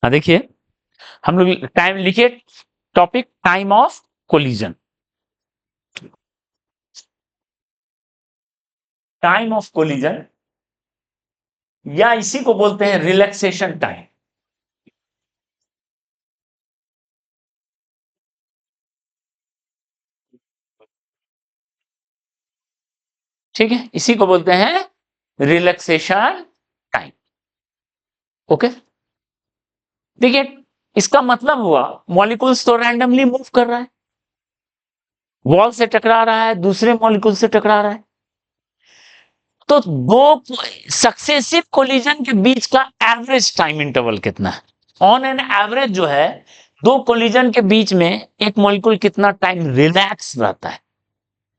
हाँ देखिए, हम लोग टाइम लिखिए, topic time of collision. Time of collision या इसी को बोलते हैं रिलैक्सेशन टाइम। ठीक है, इसी को बोलते हैं रिलैक्सेशन टाइम। ओके, देखिए इसका मतलब हुआ मॉलिक्यूल्स तो रैंडमली मूव कर रहा है, वॉल से टकरा रहा है, दूसरे मॉलिक्यूल से टकरा रहा है, तो दो सक्सेसिव कोलिजन के बीच का एवरेज टाइम इंटरवल कितना है? ऑन एन एवरेज जो है, दो कोलिजन के बीच में एक मॉलिक्यूल कितना टाइम रिलैक्स रहता है,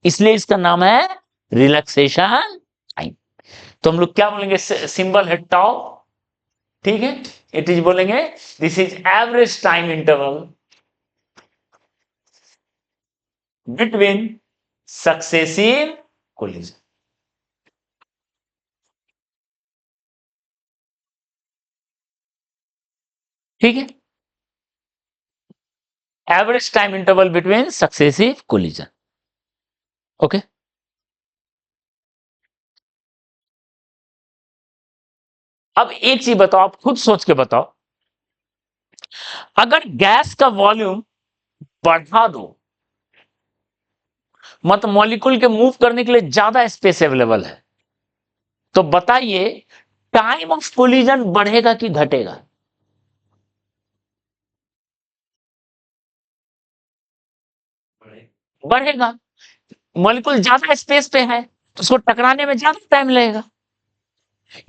इसलिए इसका नाम है रिलैक्सेशन टाइम। तो हम लोग क्या बोलेंगे, सिंबल है टाउ। ठीक है, इट इज बोलेंगे this is average time interval between successive collision. ठीक है, average time interval between successive collision. Okay, अब एक चीज बताओ, आप खुद सोच के बताओ, अगर गैस का वॉल्यूम बढ़ा दो, मतलब मॉलिक्यूल के मूव करने के लिए ज्यादा स्पेस अवेलेबल है, तो बताइए टाइम ऑफ कोलिजन बढ़ेगा कि घटेगा? बढ़ेगा। मॉलिक्यूल ज्यादा स्पेस पे है तो उसको टकराने में ज्यादा टाइम लगेगा।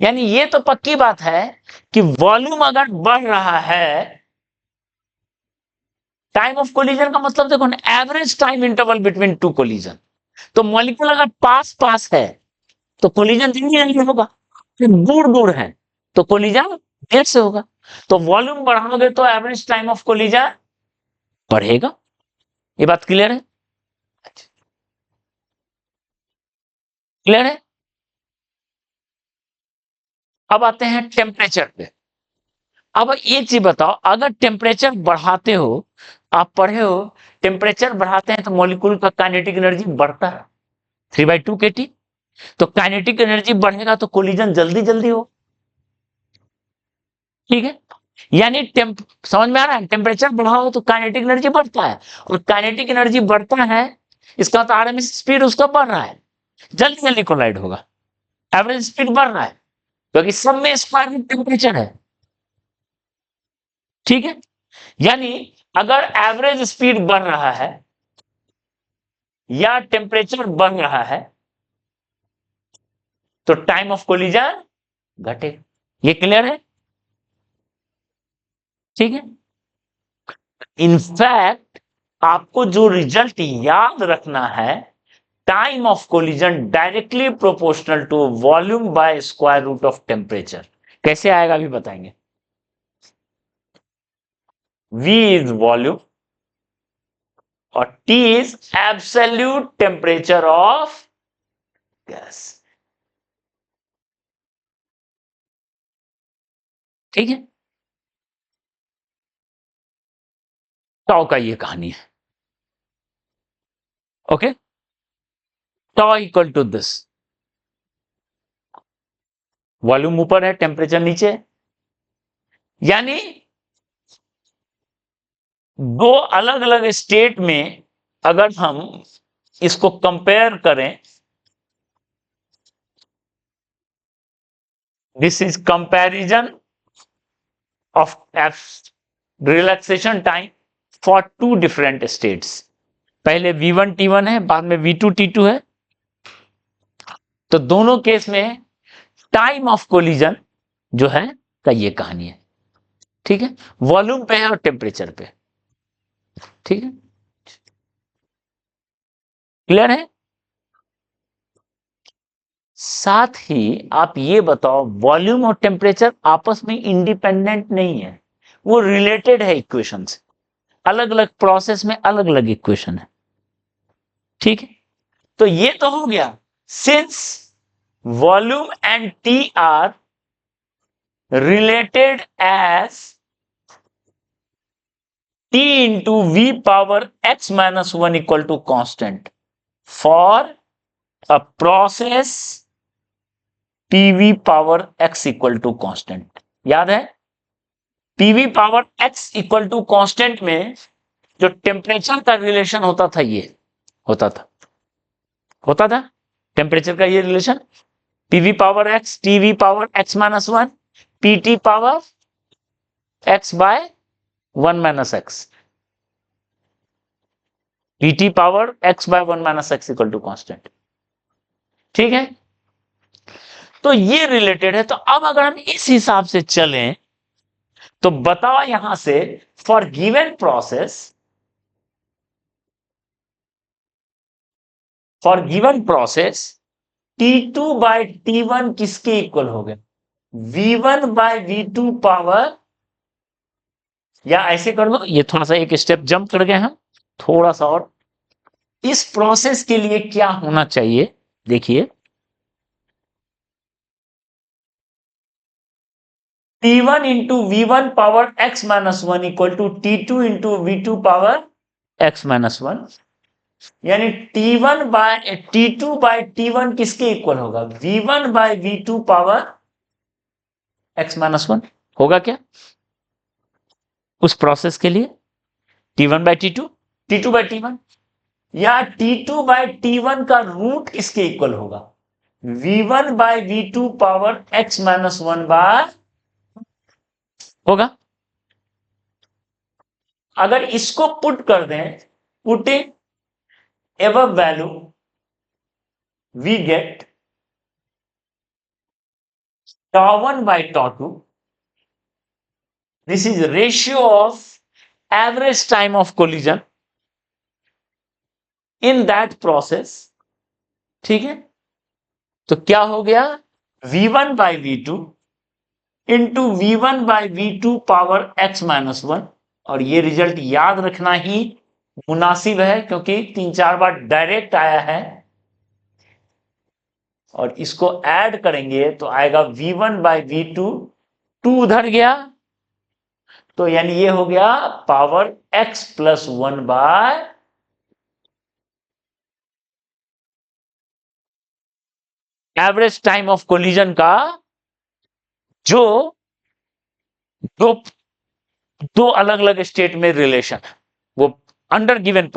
यानी ये तो पक्की बात है कि वॉल्यूम अगर बढ़ रहा है, टाइम ऑफ कोलिजन का मतलब देखो ना, average time interval between two collision. तो मॉलिक्यूल अगर पास पास है तो कोलिजन जल्दी जल्दी होगा, फिर दूर दूर है तो कोलिजन देर से होगा। तो वॉल्यूम बढ़ाओगे तो एवरेज टाइम ऑफ कोलिजन बढ़ेगा। ये बात क्लियर है? क्लियर है? अब आते हैं टेम्परेचर पे। अब एक चीज बताओ, अगर टेम्परेचर बढ़ाते हो, आप पढ़े हो, टेम्परेचर बढ़ाते हैं तो मॉलिक्यूल का काइनेटिक एनर्जी बढ़ता है 3/2 kT। तो काइनेटिक एनर्जी बढ़ेगा तो कोलिजन जल्दी जल्दी हो। ठीक है, यानी समझ में आ रहा है, टेम्परेचर बढ़ाओ तो काइनेटिक एनर्जी बढ़ता है, और काइनेटिक एनर्जी बढ़ता है इसका तो आरएमएस स्पीड उसका बढ़ रहा है, जल्दी जल्दी कोलाइड होगा। एवरेज स्पीड बढ़ रहा है क्योंकि सब में स्क्वायर रूट टेम्परेचर है। ठीक है, यानी अगर एवरेज स्पीड बढ़ रहा है या टेम्परेचर बढ़ रहा है तो टाइम ऑफ कोलिजन घटेगा। ये क्लियर है? ठीक है, इनफैक्ट आपको जो रिजल्ट याद रखना है, time of collision directly proportional to volume by square root of temperature. कैसे आएगा अभी बताएंगे। V इज वॉल्यूम और T इज एब्सोल्यूट टेम्परेचर ऑफ गैस। ठीक है, टॉ का ये कहानी है। Okay, tau equal to this, volume ऊपर है, टेम्परेचर नीचे है, यानी दो अलग अलग स्टेट में अगर हम इसको कंपेयर करें, this is comparison of relaxation time for two different states. पहले V1 T1 है, बाद में V2 T2 है। तो दोनों केस में टाइम ऑफ कोलिजन जो है का ये कहानी है। ठीक है, वॉल्यूम पे है और टेम्परेचर पे। ठीक है, क्लियर है? साथ ही आप ये बताओ, वॉल्यूम और टेम्परेचर आपस में इंडिपेंडेंट नहीं है, वो रिलेटेड है इक्वेशन से, अलग अलग प्रोसेस में अलग अलग इक्वेशन है। ठीक है, तो ये तो हो गया, since volume and T R related as T into V power x minus 1 equal to constant for a process PV power x equal to constant। याद है PV power x equal to constant में जो temperature का relation होता था, ये होता था टेम्परेचर का ये relation, PV power x TV power x minus 1 PT power x by 1 minus x, PT power x by 1 minus x equal to constant. ठीक है, तो ये रिलेटेड है। तो अब अगर हम इस हिसाब से चलें तो बताओ यहां से for given process, T2 bye T1 किसके इक्वल हो गया? V1 बाय V2 पावर, या ऐसे कर लो, ये थोड़ा सा एक स्टेप जंप कर गए हम थोड़ा सा, और इस प्रोसेस के लिए क्या होना चाहिए देखिए, T1 into V1 power x minus 1 equal to T2 into V2 power x minus 1, यानी T1 bye T2 bye T1 किसके इक्वल होगा? V1 by V2 power x minus 1 होगा क्या उस प्रोसेस के लिए? T1 bye T2, T2 bye T1, या T2 bye T1 का रूट किसके इक्वल होगा? V1 by V2 power x minus 1 by होगा। अगर इसको पुट कर दें, putting above value, we get tau1 by tau2. This is ratio of average time of collision in that process। ठीक है, तो क्या हो गया? V1 by V2 into V1 by V2 power x minus 1, और ये रिजल्ट याद रखना ही मुनासिब है क्योंकि 3-4 बार डायरेक्ट आया है, और इसको ऐड करेंगे तो आएगा V1 बाय V2, 2 उधर गया तो यानी ये हो गया power x plus 1 by average time of collision का जो दो दो अलग अलग स्टेट में रिलेशन, वो under given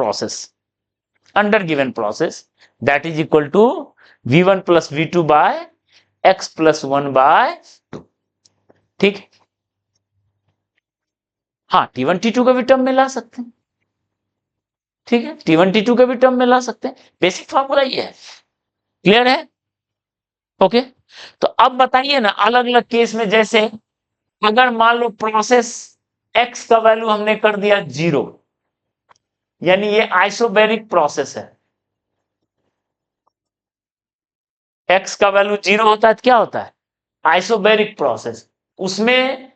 process that is equal to V1 plus V2 by x plus 1 by 2। ठीक, हाँ T1 T2 का भी टर्म में ला सकते हैं। ठीक है, T1 T2 का भी टर्म में ला सकते हैं, बेसिक फॉर्मूला ये है। क्लियर है? ओके, तो अब बताइए ना अलग अलग केस में, जैसे अगर मान लो प्रोसेस x का वैल्यू हमने कर दिया 0, यानी ये आइसोबैरिक प्रोसेस है, x का वैल्यू 0 होता है तो क्या होता है? Isobaric process. उसमें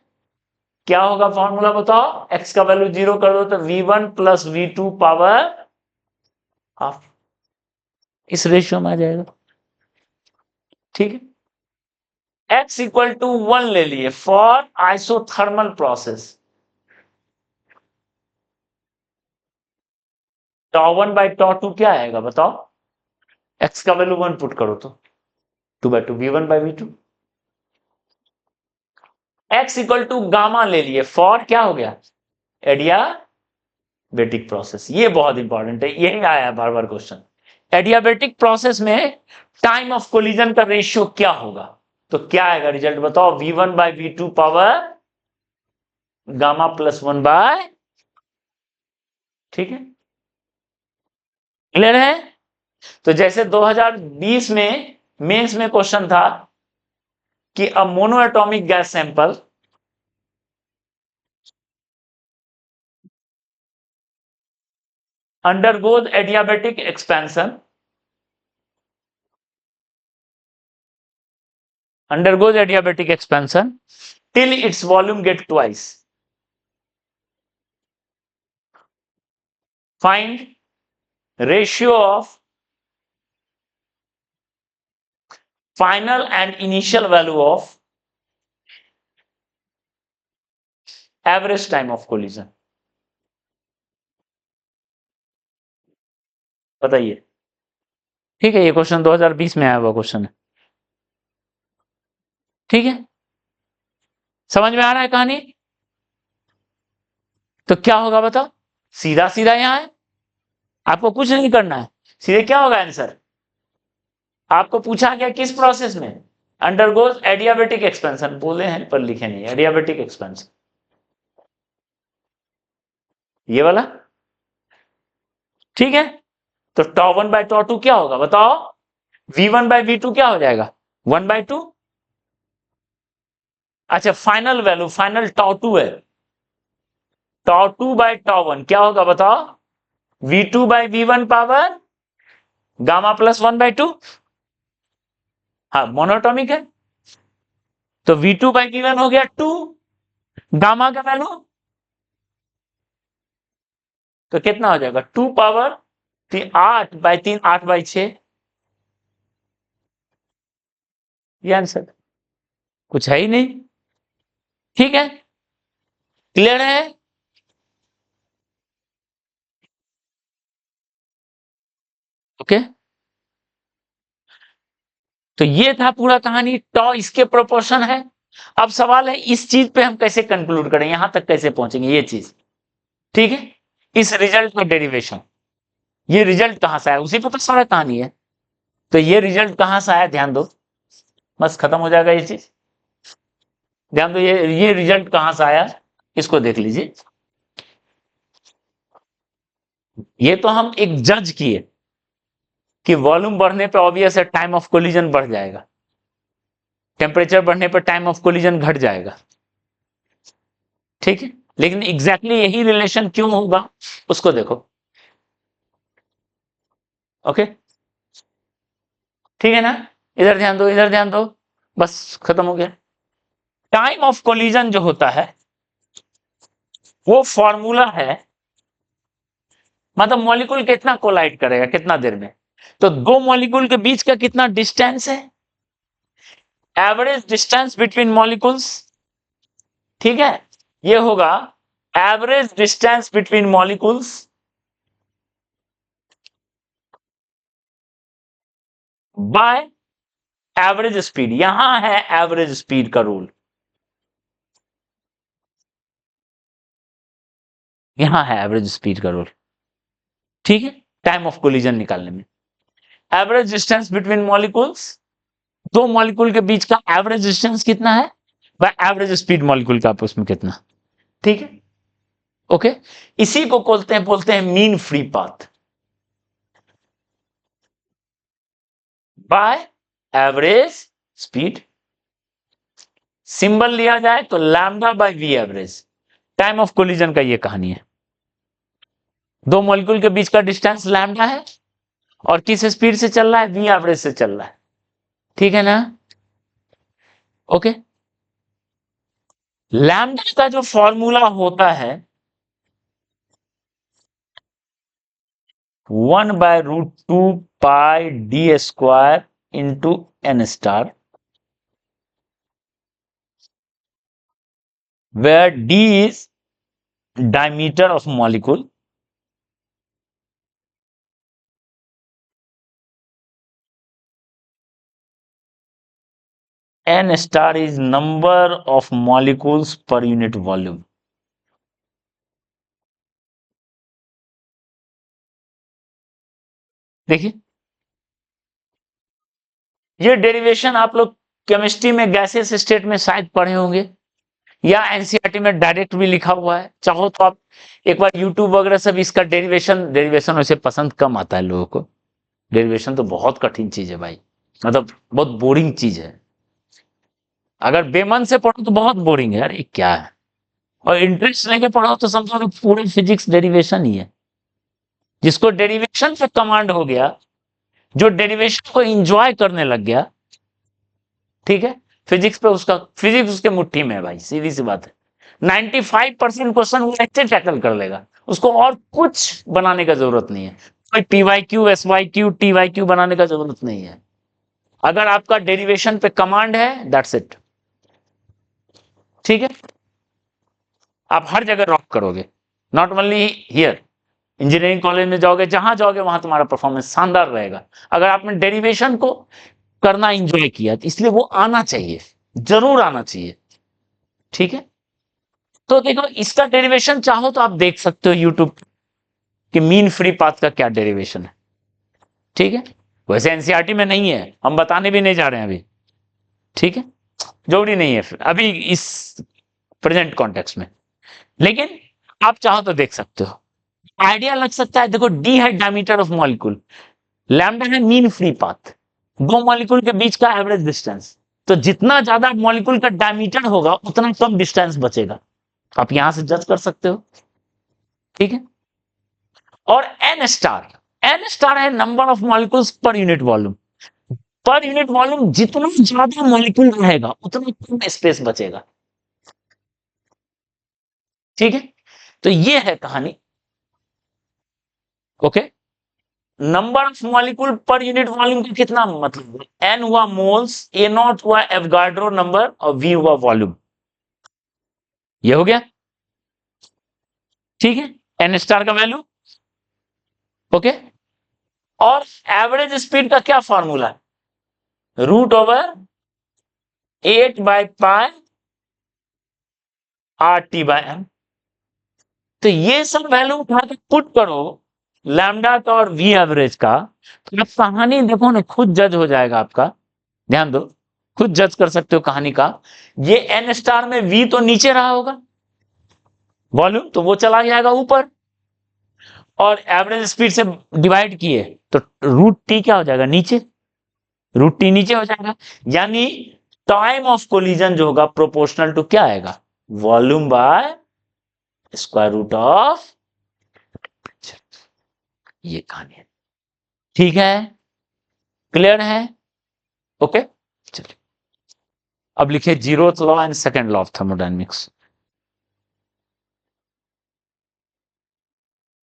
क्या होगा फॉर्मूला बताओ? x का वैल्यू 0 कर दो तो V1 plus V2 power half, इस रेशियो में आ जाएगा। ठीक है, x इक्वल टू 1 ले लिए for isothermal process, tau1 by tau2 क्या आएगा बताओ? x का वैल्यू 1 पुट करो तो 2/2 V1 by V2। x equal to gamma ले लिए फॉर क्या हो गया? Adiabatic process. ये बहुत इंपॉर्टेंट है, यही आया बार बार क्वेश्चन। एडियाबेटिक प्रोसेस में टाइम ऑफ कोलिजन का रेशियो क्या होगा? तो क्या आएगा रिजल्ट बताओ? V1 by V2 power gamma plus 1 by, ठीक है, क्लियर है? तो जैसे 2020 में मेंस में क्वेश्चन था कि a monoatomic gas sample undergoes adiabatic expansion till its volume get twice, find ratio of final and initial value of average time of collision। बताइए। ठीक है, ये क्वेश्चन 2020 में आया हुआ क्वेश्चन है। ठीक है, समझ में आ रहा है कहानी? तो क्या होगा बताओ? सीधा सीधा यहां है, आपको कुछ नहीं करना है, सीधे क्या होगा आंसर? आपको पूछा गया किस प्रोसेस में? अंडरगोज एडियाबेटिक एक्सपेंशन, बोले हैं पर लिखे नहीं, एडियाबेटिक एक्सपेंशन, ये वाला। ठीक है, तो tau one by tau two क्या होगा बताओ? V1/V2 क्या हो जाएगा? 1/2। अच्छा, final value, final tau two है, tau two by tau one क्या होगा बताओ? V2/V1 power gamma plus 1/2। हाँ, मोनोटॉमिक है, तो V2/V1 हो गया 2, गामा का वैल्यू तो कितना हो जाएगा? 2 पावर 8/3, 8/6, ये आंसर, कुछ है ही नहीं। ठीक है, क्लियर है? ओके, तो ये था पूरा कहानी, टॉ इसके प्रोपोर्शन है। अब सवाल है इस चीज पे हम कैसे कंक्लूड करें, यहां तक कैसे पहुंचेंगे ये चीज। ठीक है, इस रिजल्ट का डेरिवेशन, ये रिजल्ट कहां से आया उसी पे तो सारा कहानी है। तो ये रिजल्ट कहां से आया ध्यान दो, बस खत्म हो जाएगा ये चीज। ध्यान दो, ये रिजल्ट कहां से आया, इसको देख लीजिए। ये तो हम एक जज किए कि वॉल्यूम बढ़ने पे ऑब्वियस है टाइम ऑफ कोलिजन बढ़ जाएगा, टेम्परेचर बढ़ने पर टाइम ऑफ कोलिजन घट जाएगा। ठीक है, लेकिन एग्जैक्टली यही रिलेशन क्यों होगा उसको देखो। ओके, ठीक है ना? इधर ध्यान दो, इधर ध्यान दो, बस खत्म हो गया। टाइम ऑफ कोलिजन जो होता है वो फॉर्मूला है, मतलब मॉलिक्यूल कितना कोलाइड करेगा कितना देर में, तो दो मॉलिक्यूल के बीच का कितना डिस्टेंस है, एवरेज डिस्टेंस बिटवीन मॉलिक्यूल्स। ठीक है, ये होगा average distance between molecules bye average speed. यहां है एवरेज स्पीड का रूल, यहां है एवरेज स्पीड का रूल। ठीक है, टाइम ऑफ कोलिजन निकालने में एवरेज डिस्टेंस बिटवीन मॉलिक्यूल्स, दो मॉलिक्यूल के बीच का एवरेज डिस्टेंस कितना है बाय एवरेज स्पीड मॉलिक्यूल का आपस में कितना। ठीक है, ओके, इसी को बोलते हैं mean free path by average speed. Symbol लिया जाए तो lambda by V average. Time of collision का ये कहानी है, दो मॉलिक्यूल के बीच का डिस्टेंस लैम्डा है और किस स्पीड से चल रहा है? वी एवरेज से चल रहा है। ठीक है ना? ओके, लैम्डा का जो फॉर्मूला होता है 1/√2πd² into n star, where d is diameter of molecule, n star is number of molecules per unit volume। देखिए, ये डेरिवेशन आप लोग केमिस्ट्री में गैसेस स्टेट में शायद पढ़े होंगे या एनसीईआरटी में डायरेक्ट भी लिखा हुआ है। चाहो तो आप एक बार यूट्यूब वगैरह से भी इसका डेरिवेशन वैसे पसंद कम आता है लोगों को। डेरिवेशन तो बहुत कठिन चीज है भाई, मतलब बहुत बोरिंग चीज है। अगर बेमन से पढ़ो तो बहुत बोरिंग है यार, ये क्या है, और इंटरेस्ट लेके पढ़ो तो समझो कि पूरी फिजिक्स डेरिवेशन ही है। जिसको डेरिवेशन पे कमांड हो गया, जो डेरिवेशन को एंजॉय करने लग गया, ठीक है, फिजिक्स पे उसका, फिजिक्स उसके मुट्ठी में है भाई, सीधी सी बात है। 95% क्वेश्चन वो ऐसे टैकल कर लेगा, उसको और कुछ बनाने का जरूरत नहीं है, कोई PYQ SYQ TYQ बनाने का जरूरत नहीं है। अगर आपका डेरिवेशन पे कमांड है, दैट्स इट। ठीक है, आप हर जगह रॉक करोगे, not only here, engineering college में जाओगे, जहां जाओगे वहां तुम्हारा परफॉर्मेंस शानदार रहेगा अगर आपने डेरिवेशन को करना एंजॉय किया। तो इसलिए वो आना चाहिए, जरूर आना चाहिए। ठीक है, तो देखो इसका डेरिवेशन चाहो तो आप देख सकते हो यूट्यूब कि मीन फ्री पाथ का क्या डेरिवेशन है। ठीक है, वैसे एनसीईआरटी में नहीं है, हम बताने भी नहीं जा रहे हैं अभी। ठीक है, जरूरी नहीं है फिर अभी इस प्रेजेंट कॉन्टेक्स्ट में, लेकिन आप चाहो तो देख सकते हो, आइडिया लग सकता है। देखो डी है डायमीटर ऑफ मॉलिक्यूल, लैम्डा है मीन फ्री पाथ, दो मॉलिक्यूल के बीच का एवरेज डिस्टेंस। तो जितना ज्यादा मॉलिक्यूल का डायमीटर होगा उतना कम डिस्टेंस बचेगा, आप यहां से जज कर सकते हो। ठीक है, और एन स्टार है number of molecules per unit volume. Per unit volume जितना ज्यादा मॉलिक्यूल रहेगा उतना कम स्पेस बचेगा। ठीक है, तो ये है कहानी। Okay, number of molecule per unit volume का कितना मतलब, एन हुआ मोल्स, ए नॉट हुआ एवोगाड्रो नंबर और वी हुआ वॉल्यूम। ये हो गया। ठीक है, एन स्टार का वैल्यू। ओके, और एवरेज स्पीड का क्या फॉर्मूला है, √8/π RT/m। तो ये सब वैल्यू उठा के पुट करो लैम्डा का और वी एवरेज का, तो आप कहानी देखो ना, खुद जज हो जाएगा आपका। ध्यान दो, खुद जज कर सकते हो कहानी का। ये एन स्टार में वी तो नीचे रहा होगा, वॉल्यूम तो वो चला जाएगा ऊपर, और एवरेज स्पीड से डिवाइड किए तो √T क्या हो जाएगा, नीचे, √T नीचे हो जाएगा। यानी टाइम ऑफ कोलिजन जो होगा प्रोपोर्शनल टू क्या आएगा, volume by square root of. ये कहानी है। ठीक है, क्लियर है। ओके, चलिए अब लिखिए zeroth law and second law of thermodynamics.